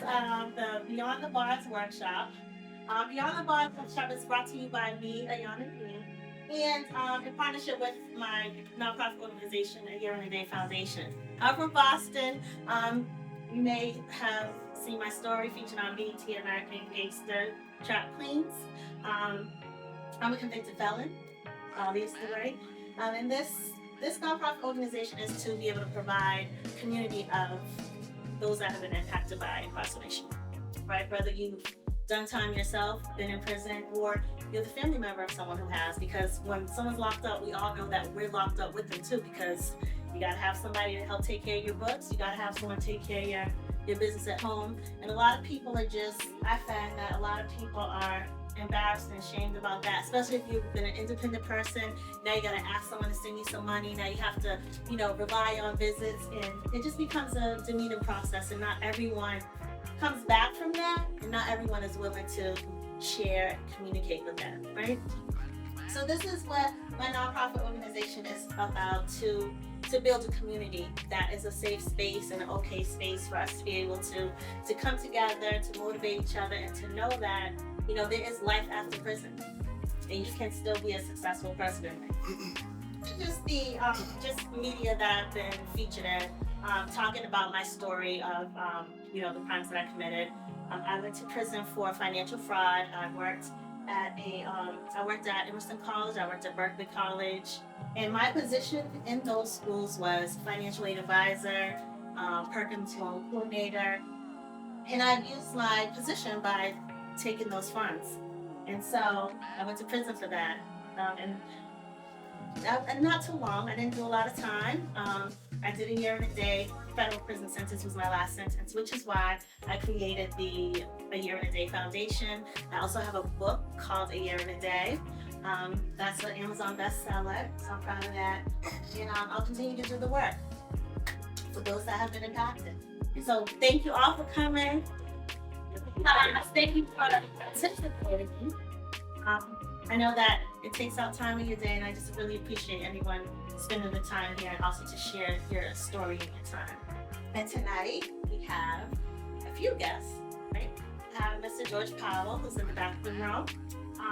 the Beyond the Bars workshop. Beyond the Bars workshop is brought to you by me, Ayana Green, and in partnership with my nonprofit organization, A Year in a Day Foundation. I'm from Boston. Um, you may have seen my story featured on BET American Gangster Trap Queens. Um, I'm a convicted felon, obviously, right? And this nonprofit organization is to be able to provide community of those that have been impacted by incarceration, right? Whether you've done time yourself, been in prison, or you're the family member of someone who has. Because when someone's locked up, we all know that we're locked up with them too. Because you gotta have somebody to help take care of your books. You gotta have someone take care of your business at home. And a lot of people are just, I find that a lot of people are embarrassed and ashamed about that, especially if you've been an independent person. Now you gotta ask someone to send you some money. Now you have to, rely on visits, and it just becomes a demeaning process. And not everyone comes back from that, and not everyone is willing to share and communicate with that, right? So this is what my nonprofit organization is about, to build a community that is a safe space and an okay space for us to be able to come together, to motivate each other, and to know that there is life after prison, and you can still be a successful person. Just the media that I've been featured in, talking about my story of the crimes that I committed. I went to prison for financial fraud. I worked at Emerson College. I worked at Berkeley College, and my position in those schools was financial aid advisor, Perkins loan coordinator, and I used my position by taking those funds, and so I went to prison for that. And not too long. I didn't do a lot of time. I did a year and a day. Federal prison sentence was my last sentence, which is why I created the A Year and a Day Foundation. I also have a book called A Year and a Day. That's an Amazon bestseller, so I'm proud of that. And I'll continue to do the work for those that have been impacted. So thank you all for coming. Thank you for participating. I know that it takes out time in your day, and I just really appreciate anyone spending the time here, and also to share your story and your time. And tonight we have a few guests, right? We have Mr. George Powell, who's in the back of the room.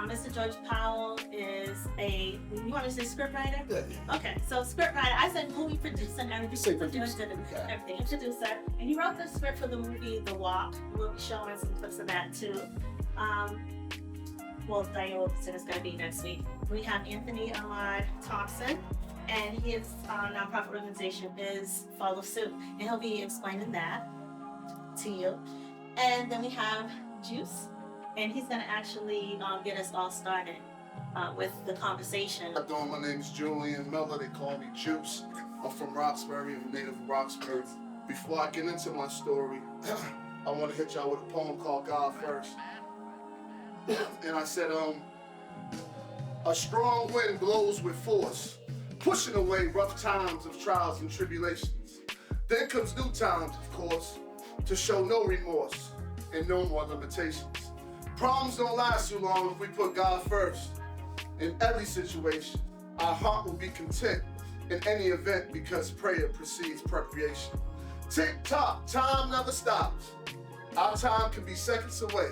Mr. George Powell is you want me to say script writer? Yeah. Okay, so script writer. I said movie producer and everything. Say producer. Everything. Producer. And he wrote the script for the movie The Walk. We'll be showing some clips of that too. Diane Wilkinson is going to be next week. We have Anthony Ahmad Thompson, and his nonprofit organization is Follow Suit, and he'll be explaining that to you. And then we have Juice, and he's going to actually get us all started with the conversation. How you doing? My name is Julian Miller. They call me Juice. I'm from Roxbury. I'm a native of Roxbury. Before I get into my story, I want to hit y'all with a poem called God First. And I said, a strong wind blows with force, pushing away rough times of trials and tribulations. Then comes new times, of course, to show no remorse and no more limitations. Problems don't last too long if we put God first. In every situation, our heart will be content in any event, because prayer precedes preparation. Tick tock, time never stops. Our time can be seconds away.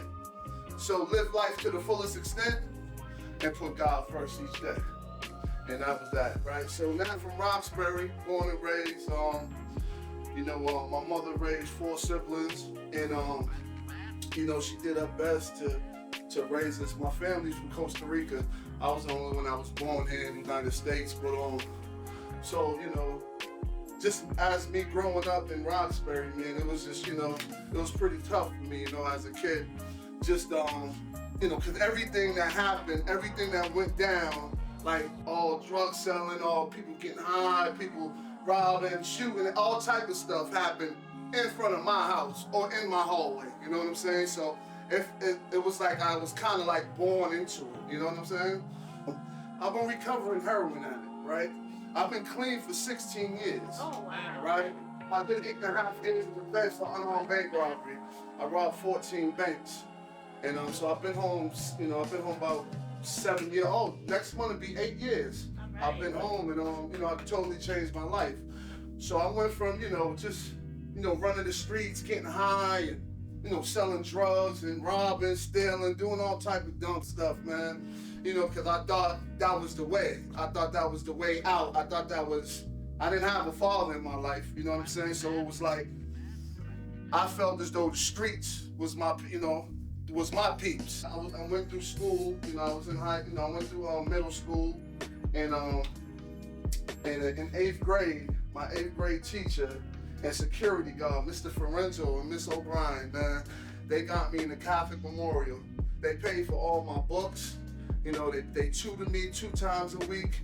So live life to the fullest extent and put God first each day. And that was that, right? So now I'm from Roxbury, born and raised. My mother raised 4 siblings, and she did her best to raise us. My family's from Costa Rica. I was the only one that was born here in the United States, but just as me growing up in Roxbury, man, it was just, it was pretty tough for me, as a kid. Just, because everything that happened, everything that went down, like all drug selling, all people getting high, people robbing, shooting, all type of stuff happened in front of my house or in my hallway, you know what I'm saying? So it was like I was kind of like born into it, you know what I'm saying? I've been recovering heroin addict, right? I've been clean for 16 years. Oh, wow. Right? I did 8.5 years in defense for unarmed bank robbery. I robbed 14 banks. And so I've been home, about 7 years. Oh, next month will be 8 years. Right. I've been home, and I've totally changed my life. So I went from, just running the streets, getting high, and selling drugs and robbing, stealing, doing all type of dumb stuff, man. Because I thought that was the way. I thought that was the way out. I didn't have a father in my life, you know what I'm saying? So it was like, I felt as though the streets was my peeps. I went through school, I was in I went through middle school, and in 8th grade, my 8th grade teacher and security guard, Mr. Forenzo and Miss O'Brien, man, they got me in the Catholic Memorial. They paid for all my books. They tutored me 2 times a week,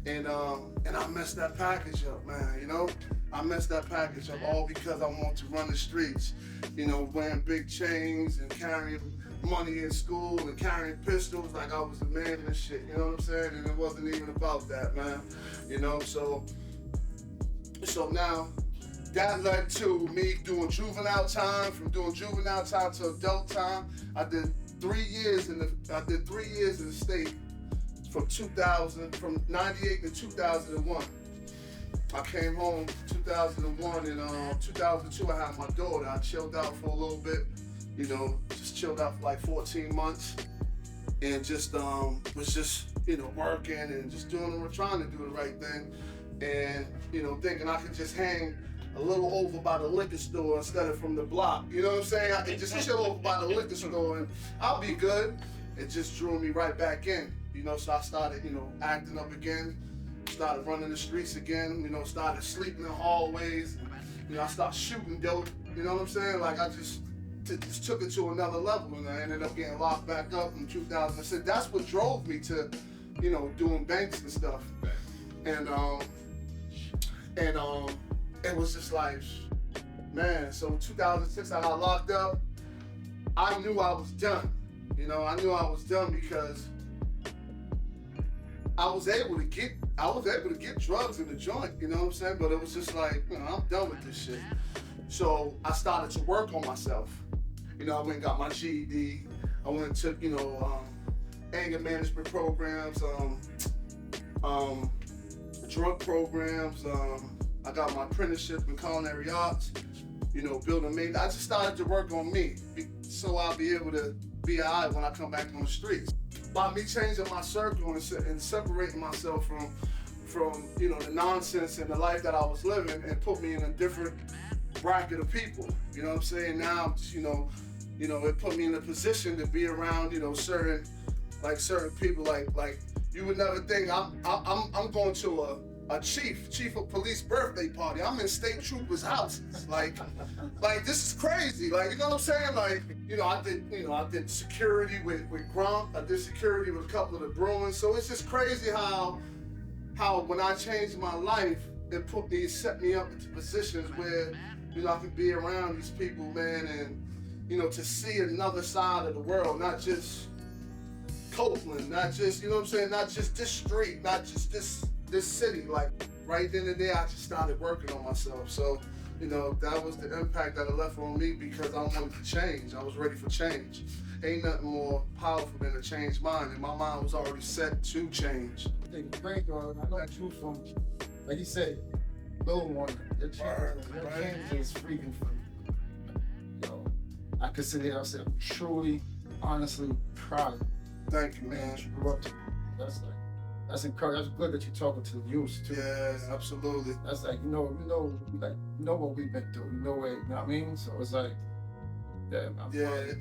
and I messed that package up, man. I messed that package up all because I wanted to run the streets, wearing big chains and carrying money in school and carrying pistols like I was the man and shit, you know what I'm saying? And it wasn't even about that, man, so now that led to me doing juvenile time. From doing juvenile time to adult time, I did 3 years in the state from 98 to 2001. I came home 2001, and 2002 I had my daughter. I chilled out for a little bit, just chilled out for like 14 months, and just was just working and just trying to do the right thing, and thinking I could just hang a little over by the liquor store instead of from the block. You know what I'm saying? I could just chill over by the liquor store and I'll be good. It just drew me right back in, so I started, acting up again, started running the streets again, started sleeping in hallways, I started shooting dope, you know what I'm saying? Like I just took it to another level, and I ended up getting locked back up in 2006. That's what drove me to, doing banks and stuff. And it was just like, man, so in 2006 I got locked up. I knew I was done. I knew I was done because I was able to get drugs in the joint, you know what I'm saying? But it was just like, I'm done with this shit. So I started to work on myself. I went and got my GED. I went and took, anger management programs, drug programs. I got my apprenticeship in culinary arts, building maintenance. I just started to work on me so I'll be able to be all right when I come back on the streets. By me changing my circle and separating myself from the nonsense and the life that I was living, and put me in a different bracket of people. You know what I'm saying? Now, it put me in a position to be around, certain people like you would never think. I'm going to a chief of police birthday party. I'm in state troopers' houses. Like this is crazy. Like, you know what I'm saying? Like, I did security with Grump. I did security with a couple of the Bruins. So it's just crazy how when I changed my life, it set me up into positions where, I could be around these people, man, and, to see another side of the world, not just Copeland, not just, not just this street, not just this city. Like, right then and there, I just started working on myself. So, that was the impact that it left on me, because I wanted to change. I was ready for change. Ain't nothing more powerful than a changed mind, and my mind was already set to change. I think it's great, though. I know that you from, like you said, little one, your change is freaking free. I consider myself truly, honestly proud of you. Thank you, man. You grew up to. That's encouraging. That's good that you're talking to the youth too. Yeah, absolutely. That's like, what we've been through. You know what I mean? So it's like, yeah,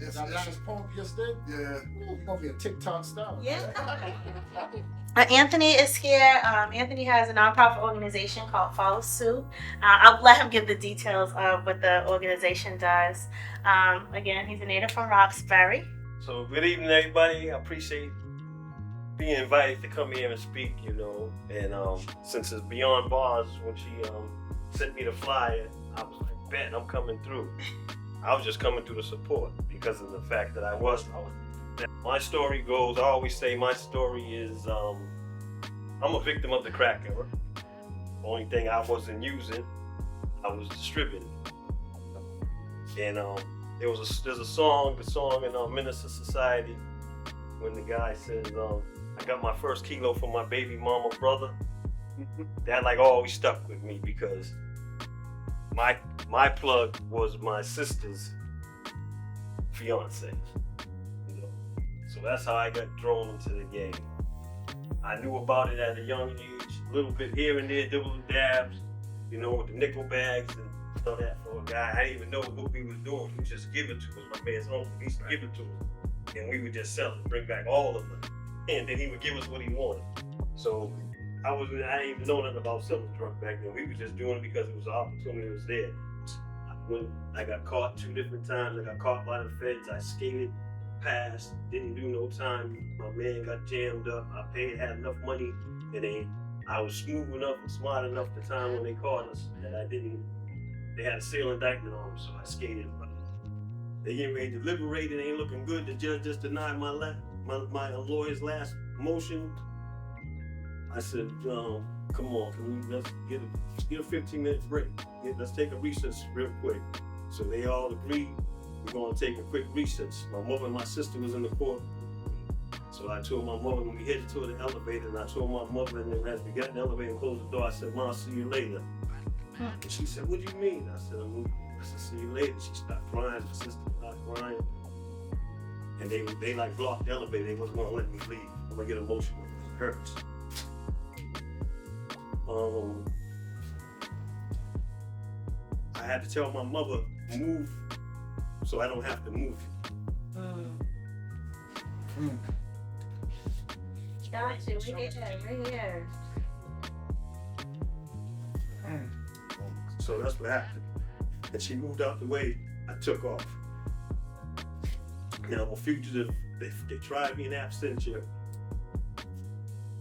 it's that last poem you just did. Yeah. Ooh, you're gonna be a TikTok star. Yeah. Anthony is here. Anthony has a nonprofit organization called Follow Suit. I'll let him give the details of what the organization does. Again, he's a native from Roxbury. So good evening, everybody. I appreciate being invited to come here and speak, and since it's Beyond Bars, when she sent me the flyer, I was like, bet, I'm coming through. I was just coming through to support because of the fact that I was. My story goes, I always say my story is, I'm a victim of the crack era. Only thing I wasn't using, I was distributing. And there's a song in Minister Society, when the guy says, I got my first kilo from my baby mama brother. That always stuck with me, because my plug was my sister's fiancés. You know, so that's how I got drawn into the game. I knew about it at a young age, a little bit here and there, little dabs, you know, with the nickel bags and all that for a guy. I didn't even know what we was doing. He would just give it to us. My man's uncle, he used to give it to us. And we would just sell it, bring back all the money. And then he would give us what he wanted. So I didn't even know nothing about selling drugs back then. We were just doing it because it was an opportunity that was there. I got caught 2 different times. I got caught by the feds. I skated, passed, didn't do no time. My man got jammed up. I had enough money, and I was smooth enough and smart enough the time when they caught us that they had a sale indictment on them, so I skated. They getting ready to deliberate. It ain't looking good. The judge just denied my lawyer's last motion. I said, come on, let's get a 15-minute break. Let's take a recess real quick. So they all agreed, we're gonna take a quick recess. My mother and my sister was in the court. So I told my mother, when we headed to the elevator, and I told my mother, and then as we got in the elevator and closed the door, I said, Mom, see you later. And she said, what do you mean? I said, see you later. She stopped crying, my sister stopped crying. And they like blocked the elevator, they wasn't gonna let me leave. I'm gonna get emotional, it hurts. I had to tell my mother, move, so I don't have to move. Gotcha, we're here. So that's what happened. And she moved out the way, I took off. Now I'm a fugitive, they tried me in absentia.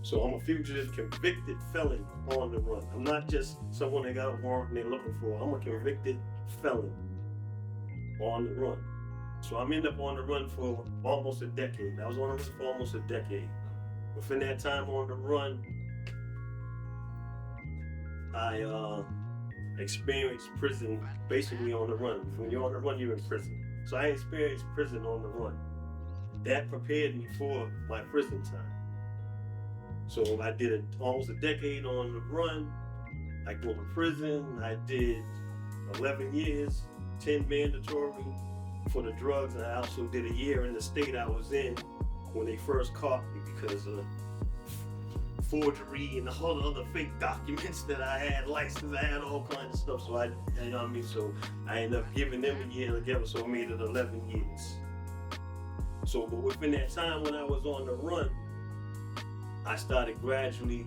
So I'm a fugitive, convicted felon on the run. I'm not just someone that got a warrant and they're looking for. I'm a convicted felon on the run. So I'm ended up on the run for almost a decade. I was on the run for almost a decade. Within that time on the run, I experienced prison basically on the run. When you're on the run, you're in prison. So I experienced prison on the run. That prepared me for my prison time. So I did almost a decade on the run. I go to prison. I did 11 years, 10 mandatory for the drugs, and I also did a year in the state I was in when they first caught me because of forgery and all the other fake documents that I had, license, I had all kinds of stuff. So so I ended up giving them a year together, so I made it 11 years. So, but within that time when I was on the run, I started gradually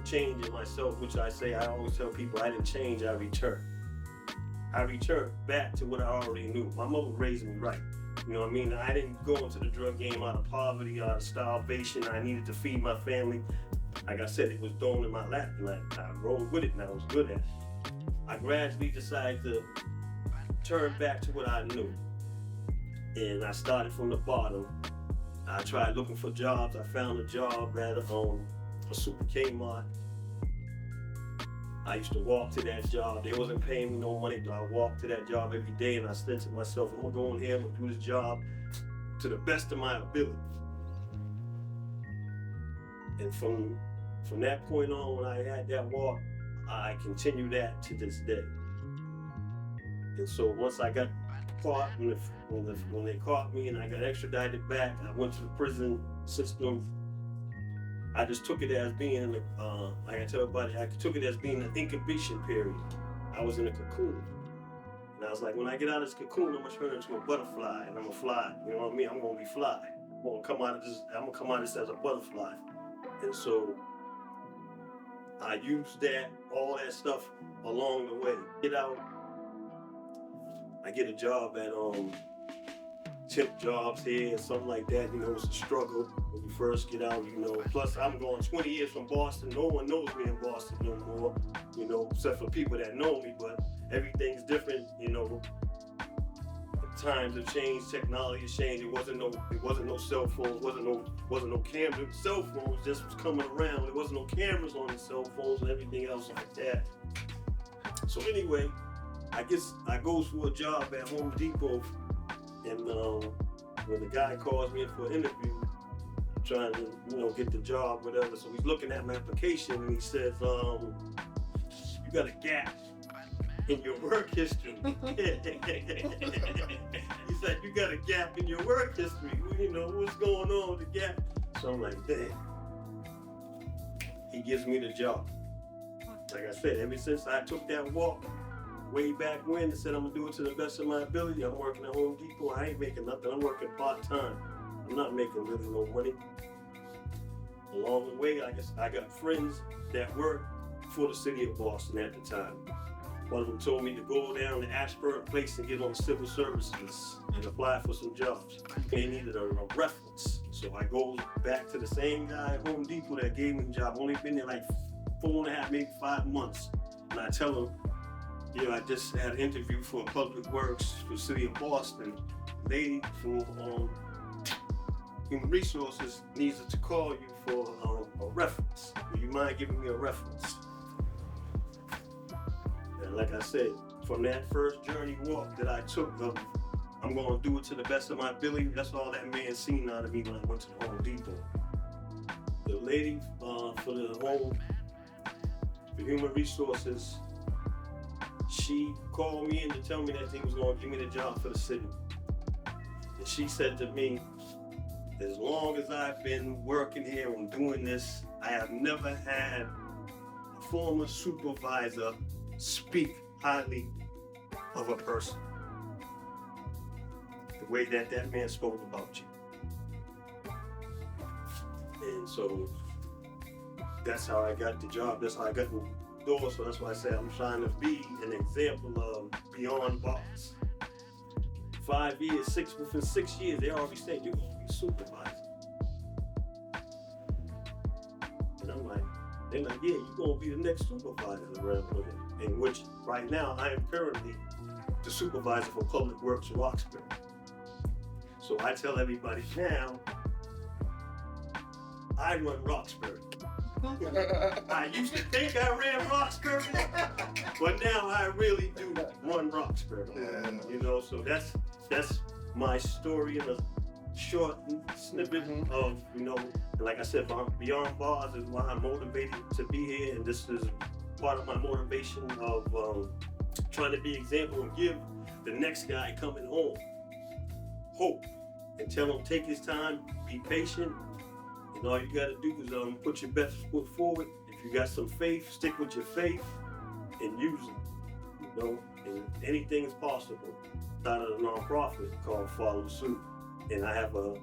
changing myself, which I always tell people, I didn't change, I returned. I returned back to what I already knew. My mother raised me right. You know what I mean? I didn't go into the drug game out of poverty, out of starvation. I needed to feed my family. Like I said, it was thrown in my lap, and I rolled with it, and I was good at it. I gradually decided to turn back to what I knew. And I started from the bottom. I tried looking for jobs. I found a job at a Super Kmart. I used to walk to that job. They wasn't paying me no money, but I walked to that job every day, and I said to myself, I'm gonna go in here, I'm gonna do this job to the best of my ability. And from that point on, when I had that walk, I continued that to this day. And so once I got caught, when they caught me and I got extradited back, I went to the prison system. I just took it as being, like I tell everybody, I took it as being an incubation period. I was in a cocoon. And I was like, when I get out of this cocoon, I'm gonna turn into a butterfly and I'm gonna fly. You know what I mean? I'm gonna be fly. I'm gonna come out of this as a butterfly. And so I used all that stuff along the way. Get out, I get a job at temp jobs here and something like that. You know, it's a struggle when you first get out, you know. Plus, I'm going 20 years from Boston. No one knows me in Boston no more, you know, except for people that know me, but everything's different, you know. Times have changed, technology has changed. It wasn't no cell phones, wasn't no cameras. Cell phones just was coming around. There wasn't no cameras on the cell phones and everything else like that. So anyway, I guess I goes for a job at Home Depot, and when the guy calls me in for an interview, trying to, you know, get the job, whatever. So he's looking at my application and he says, you got a gap in your work history. like, you got a gap in your work history. You know, what's going on with the gap? So I'm like, damn. He gives me the job. Like I said, ever since I took that walk way back when and said I'm gonna do it to the best of my ability, I'm working at Home Depot. I ain't making nothing. I'm working part-time. I'm not making really no money. Along the way, I got friends that work for the city of Boston at the time. One of them told me to go down to Ashburn Place and get on civil services and apply for some jobs. They needed a reference. So I go back to the same guy at Home Depot that gave me the job. Only been there like 4.5, maybe 5 months. And I tell him, you know, I just had an interview for Public Works for the city of Boston. Lady for Human Resources needs to call you for a reference. Do you mind giving me a reference? And like I said, from that first journey walk that I took of, I'm gonna do it to the best of my ability, that's all that man seen out of me when I went to the Home Depot. The lady for Human Resources, she called me in to tell me that they was gonna give me the job for the city. And she said to me, as long as I've been working here and doing this, I have never had a former supervisor speak highly of a person the way that that man spoke about you. And so that's how I got the job. That's how I got the door. So that's why I say I'm trying to be an example of beyond bars. 5 years, within 6 years, they already said you're gonna be a supervisor. And I'm like, they're like, yeah, you're gonna be the next supervisor around here. In which right now I am currently the supervisor for Public Works Roxbury. So I tell everybody now, I run Roxbury. I used to think I ran Roxbury, but now I really do run Roxbury. Yeah. You know, so that's my story in a short snippet of, you know, like I said, Beyond Bars is why I'm motivated to be here, and this is part of my motivation of trying to be an example and give the next guy coming home hope, and tell him take his time, be patient, and all you got to do is put your best foot forward. If you got some faith, stick with your faith and use it. You know, and anything is possible. Started a nonprofit called Follow Suit, and I have a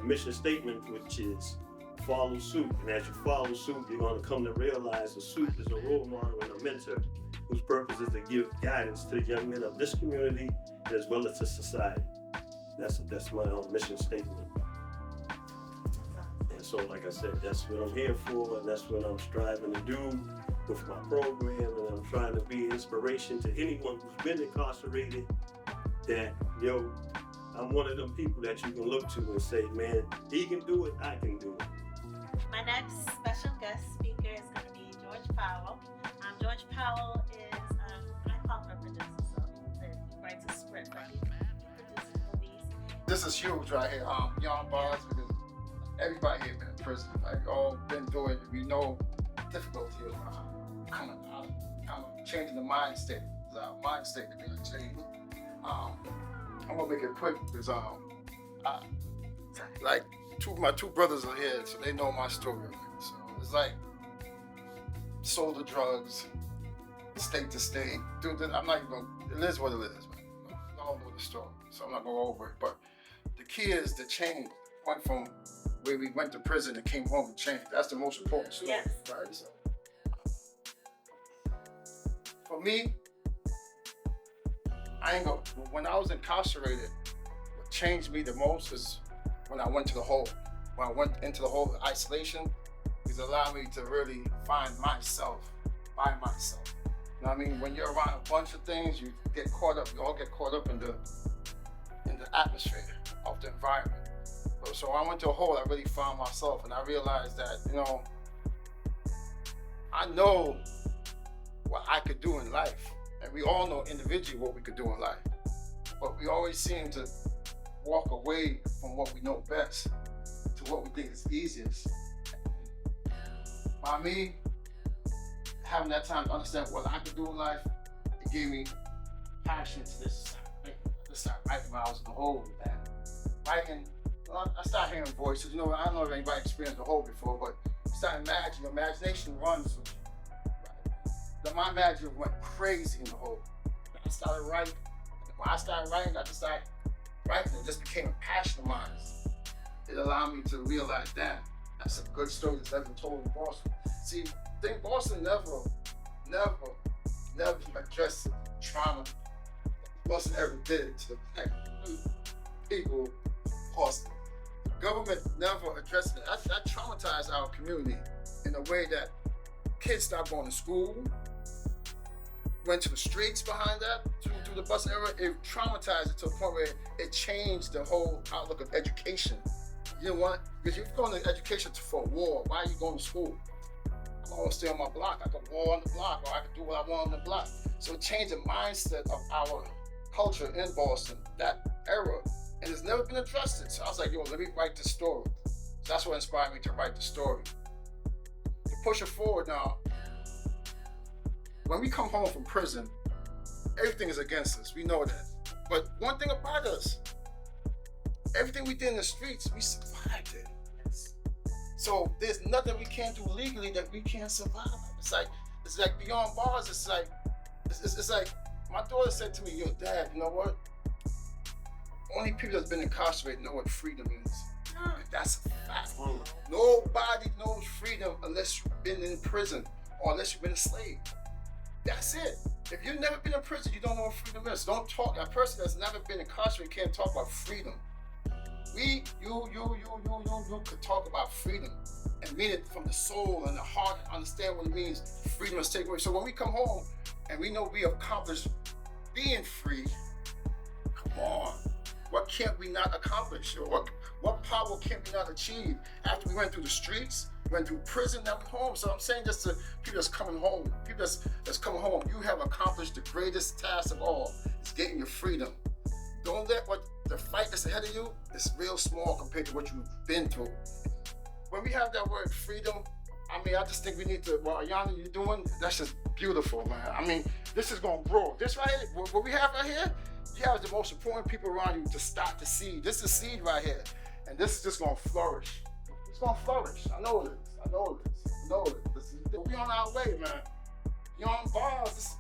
mission statement which is follow suit. And as you follow suit, you're going to come to realize a suit is a role model and a mentor whose purpose is to give guidance to the young men of this community as well as to society. That's my mission statement. And so, like I said, that's what I'm here for, and that's what I'm striving to do with my program, and I'm trying to be an inspiration to anyone who's been incarcerated that, yo, I'm one of them people that you can look to and say, man, he can do it, I can do it. My next special guest speaker is going to be George Powell. George Powell is, I call him a producer, so he writes a script, but he produces movies. This is huge right here, Beyond Bars, because everybody here been in prison. Like, all been through it. We know difficulty of coming out, changing the mind state. The mind state to be changed. I'm gonna make it quick because like my two brothers are here, so they know my story. So it's like sold the drugs, state to state. Dude, I'm not even gonna. It is what it is. Man. You all know the story, so I'm not going over it. But the key is the change. Went from where we went to prison and came home and changed. That's the most important story, yes. right? So for me, when I was incarcerated, what changed me the most is when I went to the hole. When I went into the whole isolation, it allowed me to really find myself by myself. You know what I mean? When you're around a bunch of things, you get caught up. We all get caught up in the atmosphere of the environment. So when I went to a hole, I really found myself, and I realized that, you know, I know what I could do in life. And we all know individually what we could do in life. But we always seem to walk away from what we know best to what we think is easiest. By me having that time to understand what I could do in life, it gave me passion to this side. I writing when I was in the hole, man. Writing, I started hearing voices. You know, I don't know if anybody experienced the hole before, but you start imagining, your imagination runs with you. Right? My imagination went crazy in the hole. I started writing. When I started writing, I just started writing. It just became a passion of mine. It allowed me to realize that that's a good story that's ever been told in Boston. See, I think Boston never addressed trauma Boston ever did to like, people in Boston. Government never addressed it. That traumatized our community in a way that kids stopped going to school, went to the streets behind that, through the Boston era. It traumatized it to a point where it changed the whole outlook of education. You know what? Because you're going to education for a war. Why are you going to school? I'm always stay on my block. I can war on the block, or I can do what I want on the block. So it changed the mindset of our culture in Boston, that era, and it's never been addressed. So I was like, yo, let me write the story. So that's what inspired me to write the story. To push it forward now, when we come home from prison, everything is against us. We know that. But one thing about us, everything we did in the streets, we survived it. So there's nothing we can't do legally that we can't survive. It's like beyond bars. It's like my daughter said to me, yo, Dad, you know what? Only people that's been incarcerated know what freedom is. And that's a fact. Nobody knows freedom unless you've been in prison or unless you've been a slave. That's it. If you've never been in prison, you don't know what freedom is. Don't talk. A person that's never been incarcerated can't talk about freedom. You could talk about freedom and mean it from the soul and the heart and understand what it means. Freedom is taken away. So when we come home and we know we accomplished being free, come on. What can't we not accomplish? Or what power can't we not achieve? After we went through the streets, went through prison, now we're home. So I'm saying this to people that's coming home. People that's coming home, you have accomplished the greatest task of all. It's getting your freedom. Don't let the fight that's ahead of you is real small compared to what you've been through. When we have that word freedom, I mean, I just think we need to, what Yana, you're doing, that's just beautiful, man. I mean, this is going to grow. This right here, what we have right here, you have the most important people around you to start the seed. This is seed right here. And this is just going to flourish. It's going to flourish. I know it is. I know it is. I know it is. We on our way, man. Beyond bars, this is